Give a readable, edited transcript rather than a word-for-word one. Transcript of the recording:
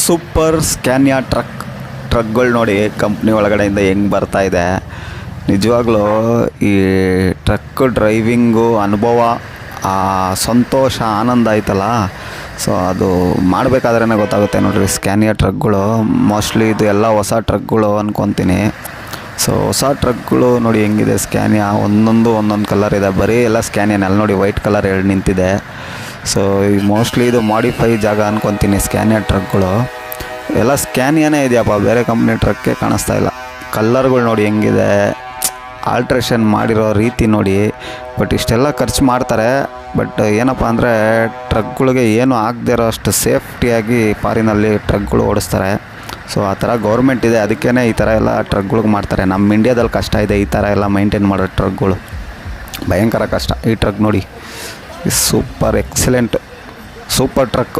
Super Scania ಟ್ರಕ್ಗಳು ನೋಡಿ company ಒಳಗಡೆಯಿಂದ ಹೆಂಗೆ ಬರ್ತಾಯಿದೆ. ನಿಜವಾಗ್ಲೂ ಈ ಟ್ರಕ್ ಡ್ರೈವಿಂಗು ಅನುಭವ, ಆ ಸಂತೋಷ, ಆನಂದ ಆಯ್ತಲ್ಲ, ಸೊ ಅದು ಮಾಡಬೇಕಾದ್ರೇ ಗೊತ್ತಾಗುತ್ತೆ ನೋಡಿರಿ. ಸ್ಕ್ಯಾನಿಯಾ ಟ್ರಕ್ಗಳು ಮೋಸ್ಟ್ಲಿ ಇದು ಎಲ್ಲ ಹೊಸ ಟ್ರಕ್ಗಳು ಅಂದ್ಕೊತೀನಿ. ಸೊ ಹೊಸ ಟ್ರಕ್ಗಳು ನೋಡಿ ಹೆಂಗಿದೆ. ಸ್ಕ್ಯಾನಿಯಾ ಒಂದೊಂದು ಕಲರ್ ಇದೆ. ಬರೀ ಎಲ್ಲ ಸ್ಕ್ಯಾನಿಯಾನ. ಅಲ್ಲಿ ನೋಡಿ ವೈಟ್ ಕಲರ್ ಎರಡು ನಿಂತಿದೆ. ಸೊ ಈ ಮೋಸ್ಟ್ಲಿ ಇದು ಮಾಡಿಫೈ ಜಾಗ ಅಂದ್ಕೊತೀನಿ. ಸ್ಕ್ಯಾನಿಯಾ ಟ್ರಕ್ಗಳು ಎಲ್ಲ ಸ್ಕ್ಯಾನಿಯಾನೇ ಇದೆಯಪ್ಪ, ಬೇರೆ ಕಂಪ್ನಿ ಟ್ರಕ್ಕೇ ಕಾಣಿಸ್ತಾ ಇಲ್ಲ. ಕಲ್ಲರ್ಗಳು ನೋಡಿ ಹೆಂಗಿದೆ, ಆಲ್ಟ್ರೇಷನ್ ಮಾಡಿರೋ ರೀತಿ ನೋಡಿ. ಬಟ್ ಇಷ್ಟೆಲ್ಲ ಖರ್ಚು ಮಾಡ್ತಾರೆ. ಬಟ್ ಏನಪ್ಪ ಅಂದರೆ ಟ್ರಕ್ಗಳಿಗೆ ಏನು ಆಗದೇ ಇರೋ ಅಷ್ಟು ಸೇಫ್ಟಿಯಾಗಿ ಫಾರಿನಲ್ಲಿ ಟ್ರಕ್ಗಳು ಓಡಿಸ್ತಾರೆ. ಸೊ ಆ ಥರ ಗೌರ್ಮೆಂಟ್ ಇದೆ, ಅದಕ್ಕೇ ಈ ಥರ ಎಲ್ಲ ಟ್ರಕ್ಗಳಿಗೆ ಮಾಡ್ತಾರೆ. ನಮ್ಮ ಇಂಡಿಯಾದಲ್ಲಿ ಕಷ್ಟ ಇದೆ ಈ ಥರ ಎಲ್ಲ ಮೈಂಟೈನ್ ಮಾಡೋ ಟ್ರಕ್ಗಳು, ಭಯಂಕರ ಕಷ್ಟ. ಈ ಟ್ರಕ್ ನೋಡಿ, ಸೂಪರ್ ಎಕ್ಸಲೆಂಟ್ ಸೂಪರ್ ಟ್ರಕ್.